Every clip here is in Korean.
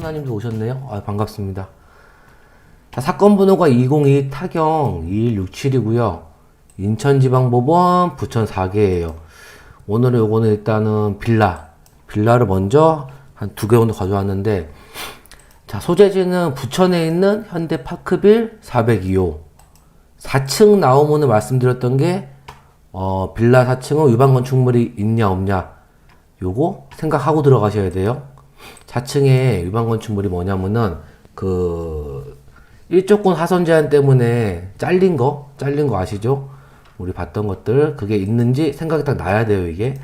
하나님도 오셨네요. 반갑습니다. 자, 사건 번호가 202 타경 2167이고요. 인천지방법원 부천 4개예요. 오늘은 요거는 일단은 빌라를 먼저 한 2개 정도 가져왔는데, 자, 소재지는 부천에 있는 현대파크빌 402호 4층 나오면은 말씀드렸던 게 빌라 4층은 위반 건축물이 있냐 없냐 요거 생각하고 들어가셔야 돼요. 4층에 위반 건축물이 뭐냐면은 일조권 하선 제한 때문에 잘린 거 아시죠? 우리 봤던 것들 그게 있는지 생각이 딱 나야 돼요, 이게.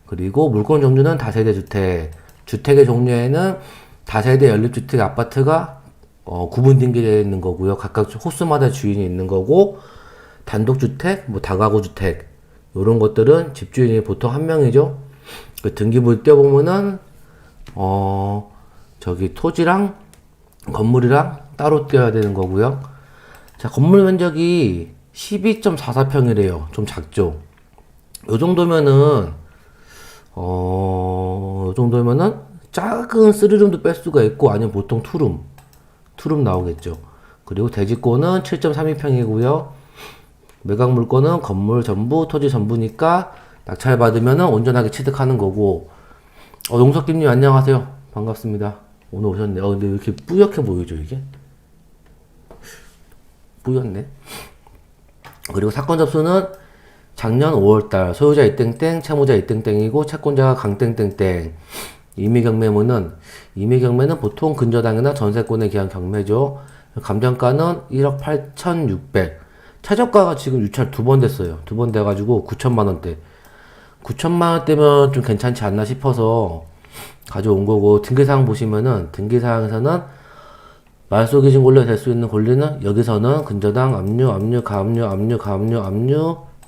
그리고 물건 종류는 다세대 주택. 주택의 종류에는 다세대 연립주택 아파트가 구분 등기되어 있는 거고요. 각각 호수마다 주인이 있는 거고, 단독주택, 뭐 다가구 주택 이런 것들은 집주인이 보통 한 명이죠. 그 등기부를 떼보면은 저기 토지랑 건물이랑 따로 떼어야 되는 거고요. 자, 건물 면적이 12.44평이래요. 좀 작죠. 요 정도면은 작은 3룸도 뺄 수가 있고, 아니면 보통 투룸 나오겠죠. 그리고 대지권은 7.32평이고요. 매각 물건은 건물 전부, 토지 전부니까 낙찰 받으면은 온전하게 취득하는 거고. 용석김님 안녕하세요. 반갑습니다. 오늘 오셨네요. 근데 왜 이렇게 뿌옇게 보이죠, 이게? 뿌옇네. 그리고 사건 접수는 작년 5월달 소유자 이땡땡, 채무자 이땡땡이고 채권자가 강땡땡땡. 임의경매는 보통 근저당이나 전세권에 기한 경매죠. 감정가는 1억 8,600. 최저가가 지금 유찰 2번 됐어요. 2번 돼가지고 9천만 원대. 9천만 원대면 좀 괜찮지 않나 싶어서 가져온 거고, 등기사항 보시면은 등기사항에서는 말소기준 권리가 될 수 있는 권리는 여기서는 근저당, 압류,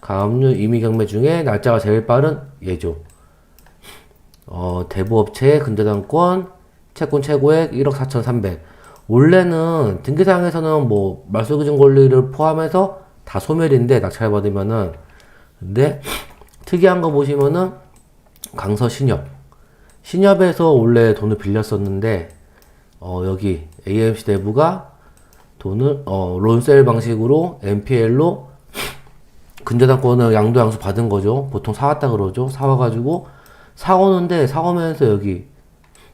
가압류, 임의경매 중에 날짜가 제일 빠른 얘죠. 대부업체의 근저당권, 채권 최고액 1억 4,300. 원래는 등기사항에서는 뭐 말소기준 권리를 포함해서 다 소멸인데, 낙찰받으면은. 근데 특이한 거 보시면은 신협에서 원래 돈을 빌렸었는데 여기 AMC 대부가 돈을 론셀 방식으로 NPL로 근저당권을 양도양수 받은 거죠. 보통 사왔다 그러죠. 사와가지고 사오면서 여기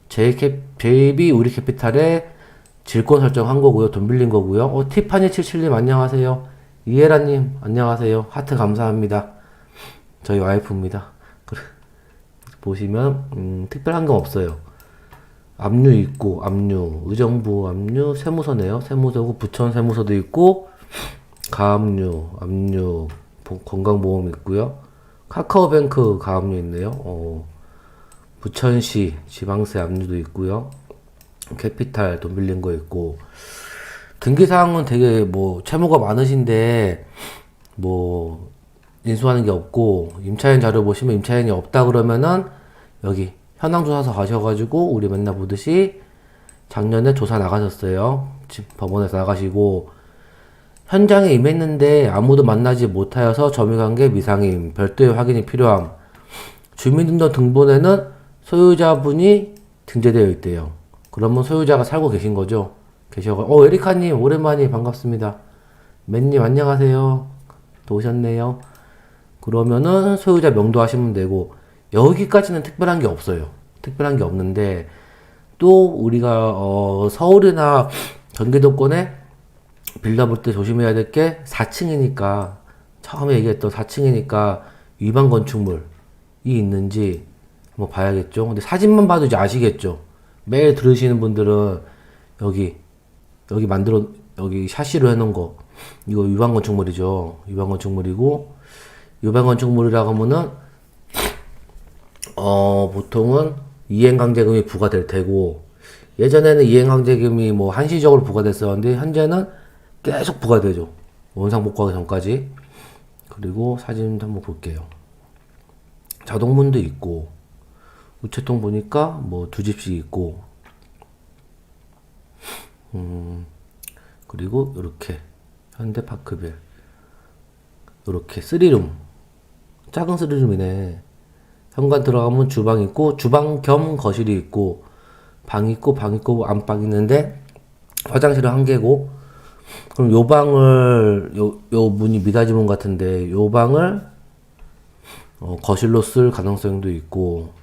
JB 우리캐피탈에 질권 설정한 거고요. 돈 빌린 거고요. 티파니77님 안녕하세요. 이해라님 안녕하세요. 하트 감사합니다. 저희 와이프입니다. 보시면 특별한 건 없어요. 압류 있고, 의정부 압류, 세무서네요. 세무서고 부천 세무서도 있고, 가압류, 건강보험 있고요. 카카오뱅크 가압류 있네요. 부천시 지방세 압류도 있고요. 캐피탈 돈 빌린 거 있고. 등기사항은 되게 뭐 채무가 많으신데 뭐 인수하는 게 없고, 임차인 자료 보시면 임차인이 없다 그러면은 여기 현황조사서 가셔가지고 우리 맨날 보듯이 작년에 조사 나가셨어요. 법원에서 나가시고, 현장에 임했는데 아무도 만나지 못하여서 점유관계 미상임, 별도의 확인이 필요함. 주민등록 등본에는 소유자분이 등재되어 있대요. 그러면 소유자가 살고 계신 거죠. 에리카님 오랜만에 반갑습니다. 맨님 안녕하세요. 또 오셨네요. 그러면은 소유자 명도하시면 되고, 여기까지는 특별한 게 없어요. 특별한 게 없는데, 또 우리가 서울이나 경기도권에 빌라 볼 때 조심해야 될 게 4층이니까, 처음에 얘기했던 4층이니까 위반 건축물이 있는지 한번 봐야겠죠. 근데 사진만 봐도 이제 아시겠죠. 매일 들으시는 분들은 여기 샤시로 해놓은 거, 이거 위반 건축물이죠. 위반 건축물이고, 위반 건축물이라고 하면은 보통은 이행강제금이 부과될 테고, 예전에는 이행강제금이 뭐 한시적으로 부과됐었는데 현재는 계속 부과되죠. 원상 복구하기 전까지. 그리고 사진 한번 볼게요. 자동문도 있고, 우체통 보니까 뭐 2집씩 있고, 그리고 이렇게 현대파크빌 이렇게 3룸, 작은 3룸이네. 현관 들어가면 주방 있고, 주방 겸 거실이 있고, 방 있고 안방 있는데 화장실은 한 개고, 그럼 요 방을 요 문이 미닫이 문 같은데 요 방을 거실로 쓸 가능성도 있고,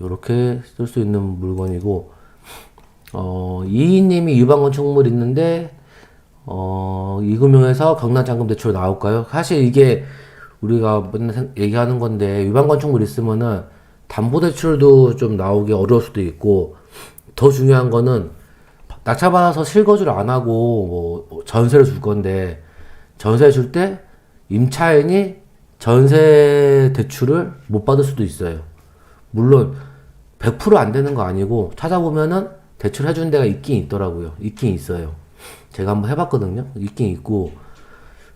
요렇게 쓸 수 있는 물건이고, 이인님이 유방 건축물 있는데 이금융에서 경락잔금 대출 나올까요? 사실 이게 우리가 맨날 얘기하는 건데, 유방 건축물 있으면은 담보대출도 좀 나오기 어려울 수도 있고, 더 중요한 거는 낙찰받아서 실거주를 안 하고 뭐 전세를 줄 건데, 전세 줄 때 임차인이 전세 대출을 못 받을 수도 있어요. 물론 100%안 되는 거 아니고 찾아보면은 대출 해준 데가 있긴 있더라고요. 있긴 있어요. 제가 한번 해봤거든요. 있긴 있고,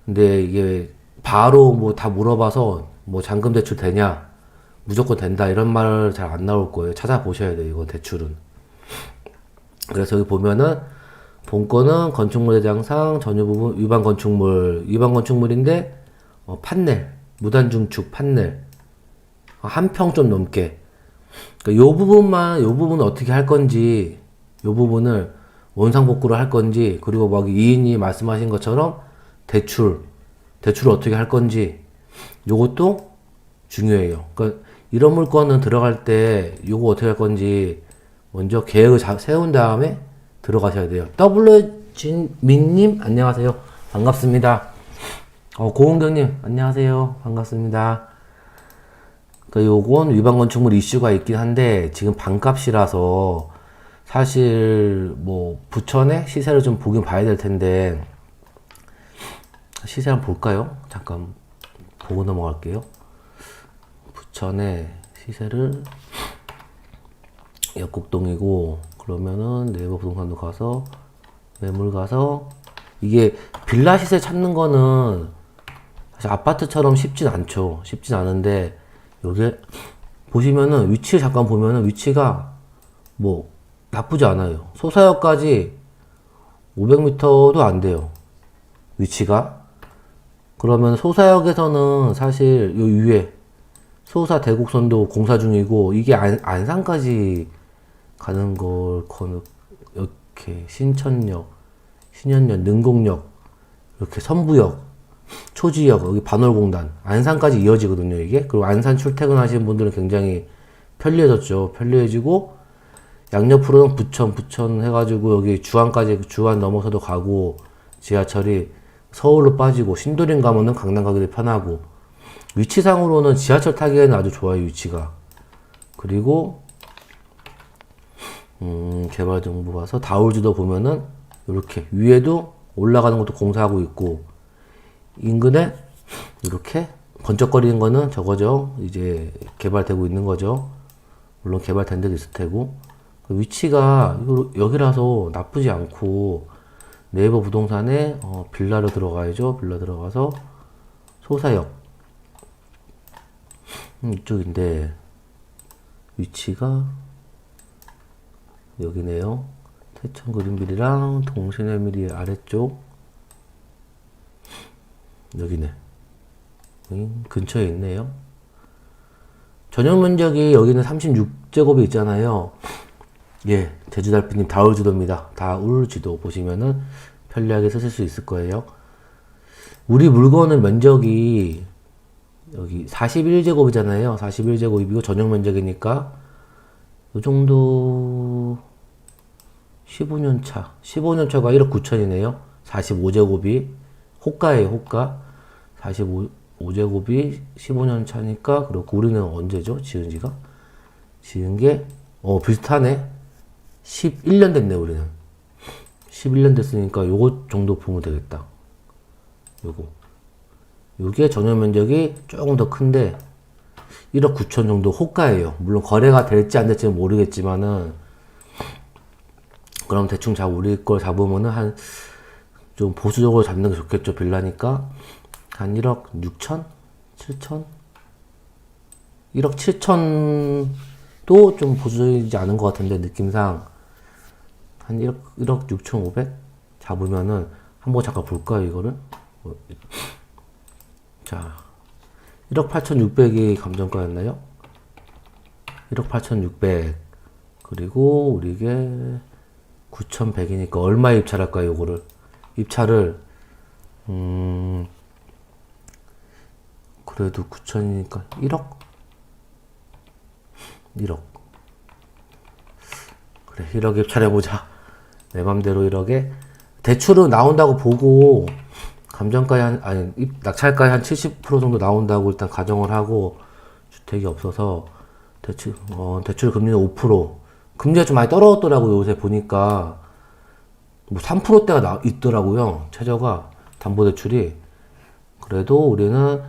근데 이게 바로 뭐 다 물어봐서 뭐 잔금 대출 되냐, 무조건 된다 이런 말 잘 안 나올 거예요. 찾아보셔야 돼요. 이거 대출은. 그래서 여기 보면은 본건은 건축물 대장상 전유 부분 위반 건축물인데 판넬 무단중축 판넬 한 평 좀 넘게. 그러니까 요 부분은 어떻게 할 건지, 요 부분을 원상복구를 할 건지, 그리고 막 이인이 말씀하신 것처럼 대출을 어떻게 할 건지, 요것도 중요해요. 그러니까 이런 물건은 들어갈 때 요거 어떻게 할 건지 먼저 계획을 세운 다음에 들어가셔야 돼요. W진민님 안녕하세요. 반갑습니다. 고은경님 안녕하세요. 반갑습니다. 그러니까 요건 위반 건축물 이슈가 있긴 한데, 지금 반값이라서 사실 뭐 부천의 시세를 좀 보긴 봐야 될 텐데, 시세 한번 볼까요? 잠깐 보고 넘어갈게요. 부천의 시세를, 역곡동이고, 그러면은 네이버 부동산도 가서 매물 가서, 이게 빌라 시세 찾는 거는 사실 아파트처럼 쉽진 않죠. 쉽진 않은데, 요게 보시면은 위치 잠깐 보면은 위치가 뭐 나쁘지 않아요. 소사역까지 500m도 안 돼요. 위치가. 그러면 소사역에서는 사실 요 위에 소사 대곡선도 공사 중이고, 이게 안산까지 가는 걸 이렇게 신천역, 신현역, 능곡역, 이렇게 선부역, 초지역, 여기 반월공단, 안산까지 이어지거든요, 이게. 그리고 안산 출퇴근하시는 분들은 굉장히 편리해졌죠. 편리해지고, 양옆으로는 부천 해가지고, 여기 주안까지, 주안 넘어서도 가고, 지하철이 서울로 빠지고, 신도림 가면은 강남 가기도 편하고, 위치상으로는 지하철 타기에는 아주 좋아요, 위치가. 그리고, 개발 정보 가서, 다울지도 보면은, 이렇게, 위에도 올라가는 것도 공사하고 있고, 인근에 이렇게 번쩍거리는 거는 저거죠. 이제 개발되고 있는 거죠. 물론 개발된 데도 있을 테고. 위치가 여기라서 나쁘지 않고, 네이버 부동산에 빌라로 들어가야죠. 빌라 들어가서 소사역 이쪽인데, 위치가 여기네요. 태천 그린빌이랑 동신의밀이 아래쪽 여기네. 근처에 있네요. 전용 면적이 여기는 36제곱이 있잖아요. 예, 제주달빛님 다울지도입니다. 다울지도 보시면은 편리하게 쓰실 수 있을 거예요. 우리 물건은 면적이 여기 41제곱이잖아요. 41제곱이고 전용 면적이니까 이 정도 15년 차. 15년 차가 1억 9천이네요. 45제곱이 호가예요, 호가. 45제곱이 15년 차니까, 그리고 우리는 언제죠? 지은 지가? 지은 게, 비슷하네. 11년 됐네, 우리는. 11년 됐으니까 요거 정도 보면 되겠다. 요거. 요게 전용 면적이 조금 더 큰데, 1억 9천 정도 호가예요. 물론 거래가 될지 안 될지는 모르겠지만은, 그럼 대충 우리 걸 잡으면은 좀 보수적으로 잡는 게 좋겠죠. 빌라니까 한 1억 6천? 7천? 1억 7천도 좀 보수적이지 않은 것 같은데, 느낌상 한 1억 6천 5백 잡으면은 한번 잠깐 볼까요, 이거를? 자, 1억 8천 6백이 감정가였나요? 1억 8천 6백. 그리고 우리 이게 9,100이니까 얼마에 입찰할까요, 요거를? 입찰을, 그래도 9,000이니까 1억? 1억. 그래, 1억 입찰해보자. 내 맘대로 1억에. 대출은 나온다고 보고, 감정가에 낙찰가에 한 70% 정도 나온다고 일단 가정을 하고, 주택이 없어서, 대출 금리는 5%. 금리가 좀 많이 떨어졌더라고요, 요새 보니까. 뭐 3%대가 있더라고요, 최저가. 담보대출이. 그래도 우리는,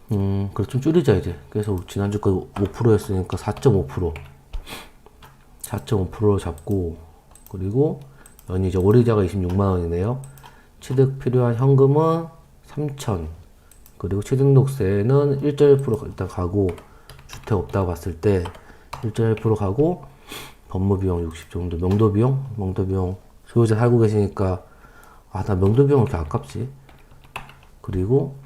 그래, 좀 줄이자, 이제. 그래서 지난주까지 5%였으니까 4.5%. 4.5%로 잡고, 그리고, 연이 이제 월이자가 26만원이네요. 취득 필요한 현금은 3천. 그리고 취등록세는 1.1% 일단 가고, 주택 없다고 봤을 때 1.1% 가고, 법무비용 60 정도, 명도비용, 소유자 살고 계시니까, 나 명도비용 왜 이렇게 아깝지? 그리고,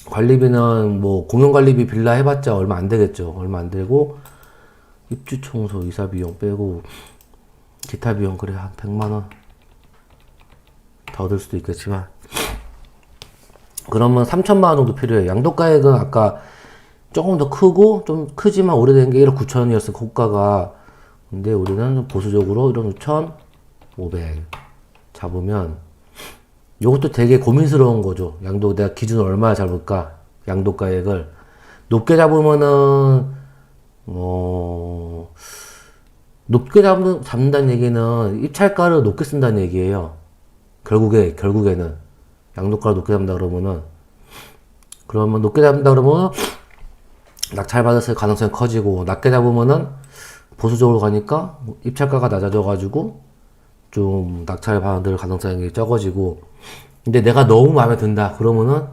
관리비는 뭐, 공용관리비 빌라 해봤자 얼마 안 되겠죠. 얼마 안 되고, 입주 청소, 이사 비용 빼고, 기타 비용, 그래, 한 100만원. 더 들 수도 있겠지만. 그러면 3천만원 정도 필요해요. 양도가액은 아까 조금 더 크고, 좀 크지만 오래된 게 1억 9천원이었어, 고가가. 근데 우리는 보수적으로 1억 6,500 잡으면, 요것도 되게 고민스러운 거죠. 내가 기준을 얼마나 잡을까? 양도가액을. 높게 잡으면은, 높게 잡는다는 얘기는 입찰가를 높게 쓴다는 얘기예요. 결국에는. 양도가를 높게 잡는다 그러면 높게 잡는다 그러면 낙찰 받았을 가능성이 커지고, 낮게 잡으면은 보수적으로 가니까 입찰가가 낮아져가지고 좀 낙찰 받을 가능성이 적어지고, 근데 내가 너무 마음에 든다 그러면은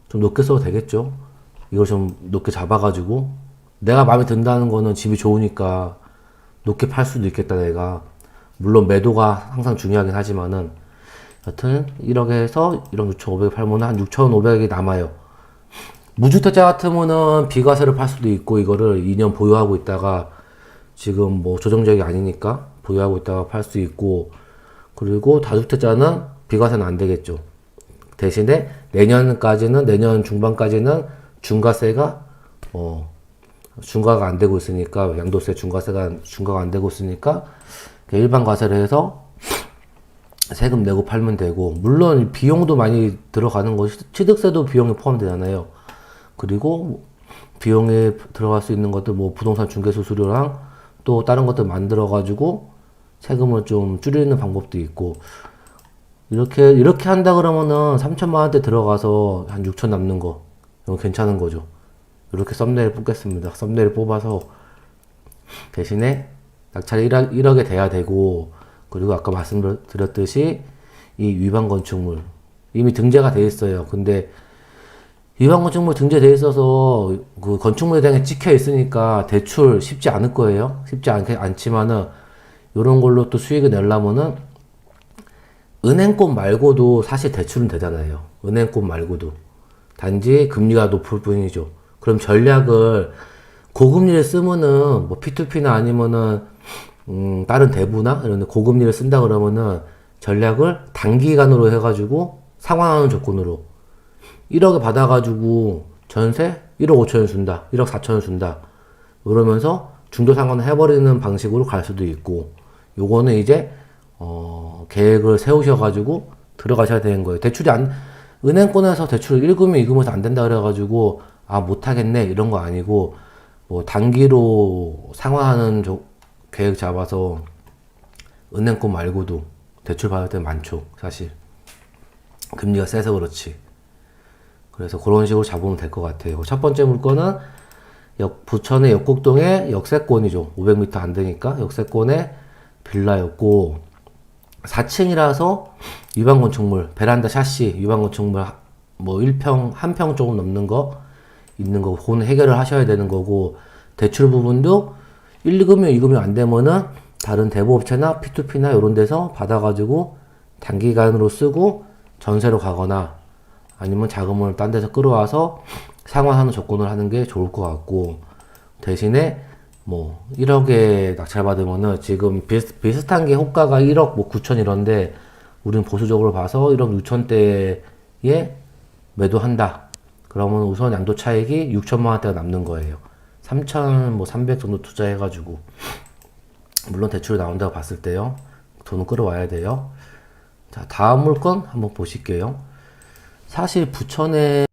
좀 높게 써도 되겠죠. 이걸 좀 높게 잡아가지고, 내가 마음에 든다는 거는 집이 좋으니까 높게 팔 수도 있겠다, 내가. 물론 매도가 항상 중요하긴 하지만은, 여튼 1억에서 1억 6,500 팔면 한 6,500이 남아요. 무주택자 같으면은 비과세를 팔 수도 있고, 이거를 2년 보유하고 있다가 지금 뭐 조정지역이 아니니까 보유하고 있다가 팔 수 있고, 그리고 다주택자는 비과세는 안 되겠죠. 대신에 내년 중반까지는 중과세가 중과가 안 되고 있으니까, 양도세 중과가 안 되고 있으니까 일반 과세를 해서 세금 내고 팔면 되고, 물론 비용도 많이 들어가는 것이, 취득세도 비용에 포함되잖아요. 그리고 비용에 들어갈 수 있는 것들, 뭐 부동산 중개수수료랑 또 다른 것들 만들어 가지고 세금을 좀 줄이는 방법도 있고, 이렇게 한다 그러면은 3천만 원대 들어가서 한 6천 남는 거, 이거 괜찮은 거죠. 이렇게 썸네일 뽑겠습니다. 썸네일 뽑아서, 대신에 낙찰이 1억에 돼야 되고, 그리고 아까 말씀드렸듯이 이 위반 건축물 이미 등재가 돼 있어요. 근데 위반 건축물 등재돼 있어서 그 건축물에 대한 게 찍혀 있으니까 대출 쉽지 않을 거예요. 쉽지 않지만은, 이런 걸로 또 수익을 내려면은 은행권 말고도 사실 대출은 되잖아요. 은행권 말고도. 단지 금리가 높을 뿐이죠. 그럼 전략을, 고금리를 쓰면은 뭐 P2P나 아니면은 다른 대부나 이런 데 고금리를 쓴다 그러면은 전략을 단기간으로 해가지고 상환하는 조건으로 1억에 받아가지고 전세 1억 5천원 준다, 1억 4천원 준다, 그러면서 중도 상환을 해버리는 방식으로 갈 수도 있고, 요거는 이제 계획을 세우셔가지고 들어가셔야 되는 거예요. 은행권에서 대출 1금이 2금에서 안 된다 그래가지고 못하겠네 이런 거 아니고, 뭐 단기로 상환하는 계획 잡아서 은행권 말고도 대출 받을 때 많죠, 사실. 금리가 세서 그렇지. 그래서 그런 식으로 잡으면 될 것 같아요. 첫 번째 물건은 부천의 역곡동의 역세권이죠. 500m 안 되니까 역세권의 빌라였고, 4층이라서 위반 건축물, 베란다 샤시 위반 건축물 뭐 1평, 1평 조금 넘는 거 있는 거, 그거는 해결을 하셔야 되는 거고, 대출 부분도 1금융, 2금융 안 되면은 다른 대부업체나 P2P나 이런 데서 받아가지고 단기간으로 쓰고 전세로 가거나, 아니면 자금을 딴 데서 끌어와서 상환하는 조건을 하는 게 좋을 것 같고, 대신에 뭐 1억에 낙찰 받으면은 지금 비슷한 게 호가가 1억 뭐 9천 이런데 우리는 보수적으로 봐서 1억 6천대에 매도한다. 그러면 우선 양도 차익이 6천만 원대가 남는 거예요. 3천 뭐 300 정도 투자해가지고 물론 대출이 나온다고 봤을 때요. 돈은 끌어와야 돼요. 자, 다음 물건 한번 보실게요. 사실 부천에